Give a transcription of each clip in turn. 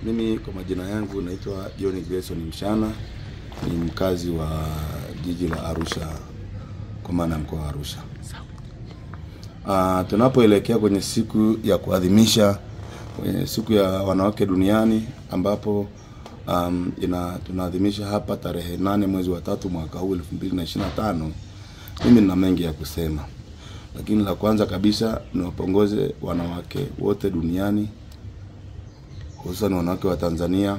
Mimi kwa majina yangu naitwa John Grayson Mshana, ni mkazi wa jiji la Arusha, kwa maana mkoa wa Arusha. Tunapoelekea kwenye siku ya kuadhimisha siku ya wanawake duniani, ambapo tunaadhimisha hapa tarehe 8 mwezi wa 3 mwaka huu 2025. Mimi nina mengi ya kusema, lakini la kwanza kabisa niwapongeze wanawake wote duniani, hususan wanawake wa Tanzania,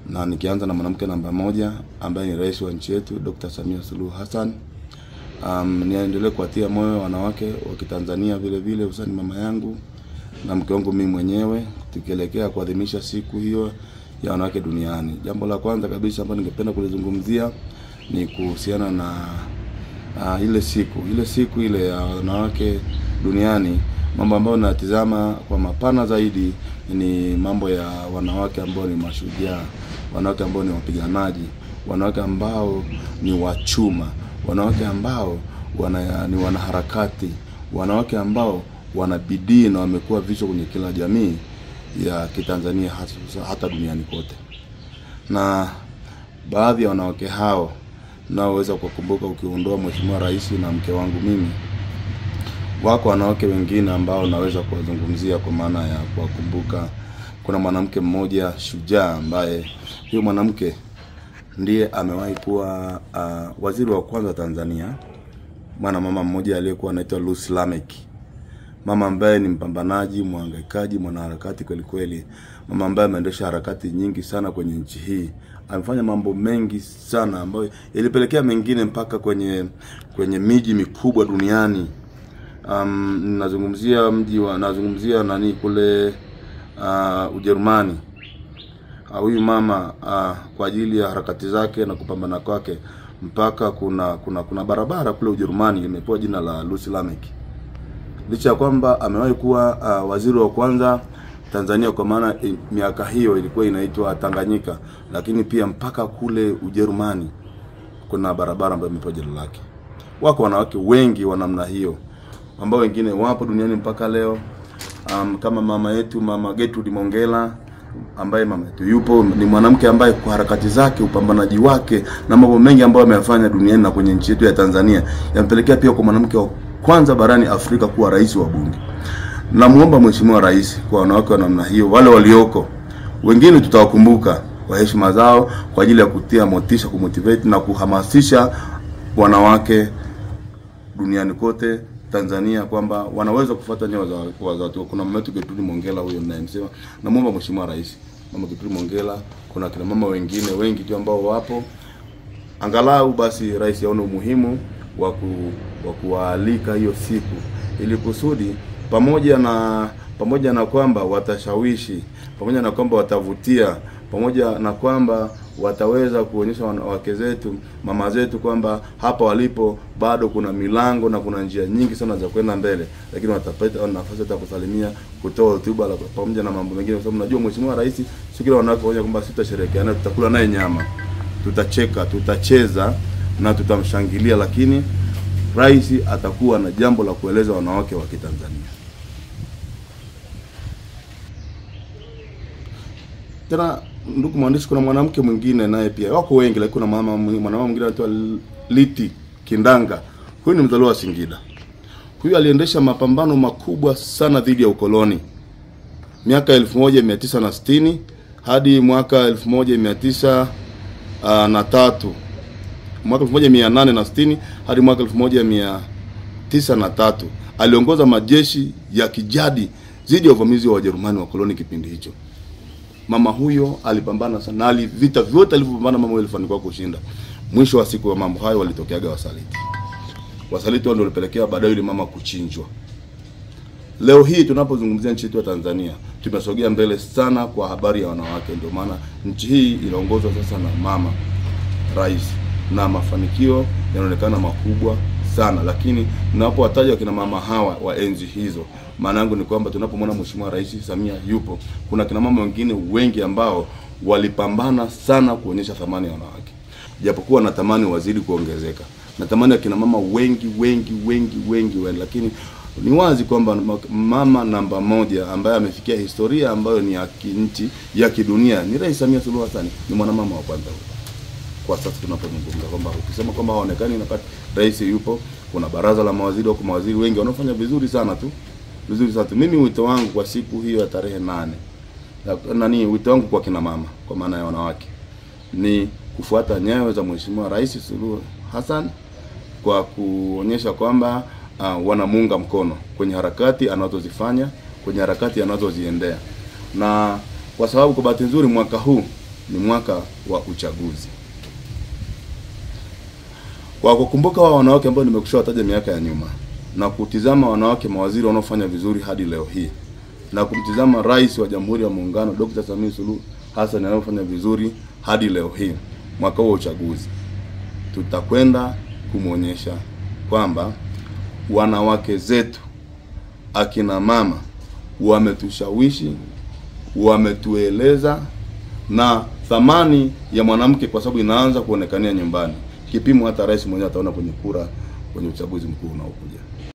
na nikianza na mwanamke namba 1 ambaye ni rais wa nchi yetu Dr. Samia Suluhu Hassan. Niendelee kuwatia moyo wanawake wa Kitanzania vile vile, hususan mama yangu na mke wangu mimi mwenyewe, tukielekea kuadhimisha siku hiyo ya wanawake duniani. Jambo la kwanza kabisa ambalo ningependa kulizungumzia ni kuhusiana na ile siku ya wanawake duniani. Mambo ambayo natizama kwa mapana zaidi ni mambo ya wanawake ambao ni mashujaa, wanawake ambao ni wapiganaji, wanawake ambao ni wachuma, wanawake ambao ni wanaharakati, wanawake ambao wanabidii na wamekuwa vichwa kwenye kila jamii ya Kitanzania hata duniani kote. Na baadhi ya wanawake hao naweza kukumbuka, ukiondoa Mheshimiwa Rais na mke wangu mimi, wako wanawake wengine ambao naweza kuwazungumzia kwa maana ya kuwakumbuka. Kuna mwanamke mmoja shujaa ambaye huyo mwanamke ndiye amewahi kuwa waziri wa kwanza Tanzania, mama mmoja aliyekuwa anaitwa Lucy Lameck. Mama ambaye ni mpambanaji, mhangaikaji, mwanaharakati kweli kweli. Mama ambaye ameendesha harakati nyingi sana kwenye nchi hii. Amefanya mambo mengi sana ambayo ilipelekea mengine mpaka kwenye miji mikubwa duniani. Nazungumzia nani kule Ujerumani. Huyu mama kwa ajili ya harakati zake na kupambana kwake, mpaka kuna barabara kule Ujerumani imepewa jina la Lucy Lameck. Licha ya kwamba amewahi kuwa waziri wa kwanza Tanzania, kwa maana miaka hiyo ilikuwa inaitwa Tanganyika, lakini pia mpaka kule Ujerumani kuna barabara ambayo imepewa jina lake. Wako wanawake wengi wa namna hiyo ambao wengine wapo duniani mpaka leo, kama mama yetu, Mama Gertrude Mongella, ambaye mama yetu yupo, ni mwanamke ambaye kwa harakati zake, upambanaji wake na mambo mengi ambayo ameyafanya duniani na kwenye nchi yetu ya Tanzania yampelekea pia kwa mwanamke wa kwanza barani Afrika kuwa rais wa bunge. Namuomba Mheshimiwa Rais kwa wanawake wa namna hiyo, wale walioko, wengine tutawakumbuka kwa heshima zao kwa ajili ya kutia motisha, kumotivate na kuhamasisha wanawake duniani kote Tanzania kwamba wanaweza kufuata nyayo za watu. Kuna mama yetu Gertrude Mongella, huyo ninayemsema. Namuomba Mheshimiwa Rais, Mama Gertrude Mongella, kuna kina mama wengine wengi tu ambao wapo, angalau basi rais yaone umuhimu wa kualika hiyo siku, ili kusudi pamoja na kwamba watashawishi, pamoja na kwamba watavutia, pamoja na kwamba wataweza kuonyesha wanawake zetu, mama zetu, kwamba hapa walipo bado kuna milango na kuna njia nyingi sana za kwenda mbele, lakini watapata nafasi ya kusalimia, kutoa hotuba pamoja na mambo mengine. Kwa sababu najua Mheshimiwa Rais siku ile wanawake waje kwamba sitasherehekea, tutakula naye nyama, tutacheka, tutacheza na tutamshangilia, lakini rais atakuwa na jambo la kueleza wanawake wa Kitanzania. Tena ndugu mwandishi, kuna mwanamke mwingine naye pia, wako wengi, lakini kuna mama mwingine anaitwa Liti Kindanga. Huyu ni mzaliwa wa Singida. Huyu aliendesha mapambano makubwa sana dhidi ya ukoloni miaka 1960 hadi mwaka 1803. Mwaka 1860 hadi mwaka 1903 aliongoza majeshi ya kijadi dhidi ya uvamizi wa Wajerumani wa koloni kipindi hicho. Mama huyo alipambana sana, vita vyote alivyopambana mama huyo alifanikiwa kushinda. Mwisho wa siku wa mambo hayo walitokeaga wasaliti. Wasaliti ndio walipelekea baadaye yule mama kuchinjwa. Leo hii tunapozungumzia nchi yetu ya Tanzania, tumesogea mbele sana kwa habari ya wanawake. Ndio maana nchi hii inaongozwa sasa na mama rais, na mafanikio yanaonekana makubwa sana. Lakini ninapowataja kina mama hawa wa enzi hizo, maana yangu ni kwamba tunapomwona Mheshimiwa Rais Samia yupo, kuna kina mama wengine wengi ambao walipambana sana kuonyesha thamani ya wanawake. Japokuwa natamani wazidi kuongezeka, natamani kina mama wengi, lakini Ni wazi kwamba mama namba moja ambaye amefikia historia ambayo ni ya kinchi ya kidunia ni Rais Samia Suluhu Hassan, ni mwanamama wa kwanza kwa sasa tunapozungumza, kwamba ukisema kwamba haonekani na kati rais yupo, kuna baraza la mawaziri au mawaziri wengi wanaofanya vizuri sana tu. Mimi wito wangu kwa siku hiyo ya tarehe 8, wito wangu kwa kina mama, kwa maana ya wanawake, ni kufuata nyayo za Mheshimiwa Rais Suluhu Hassan kwa kuonyesha kwamba wanamuunga mkono kwenye harakati anazozifanya, kwenye harakati anazoziendea. Na kwa sababu kwa bahati nzuri mwaka huu ni mwaka wa uchaguzi, kwa kukumbuka wanawake ambao nimekushawataja miaka ya nyuma, na kutizama wanawake mawaziri wanaofanya vizuri hadi leo hii, na kumtizama Rais wa Jamhuri ya Muungano Dr. Samia Suluhu Hassan anayofanya vizuri hadi leo hii, mwaka wa uchaguzi tutakwenda kumuonyesha kwamba wanawake zetu, akina mama, wametushawishi, wametueleza, na thamani ya mwanamke kwa sababu inaanza kuonekania nyumbani. Kipimo hata rais mwenyewe ataona kwenye kura, kwenye uchaguzi mkuu unaokuja.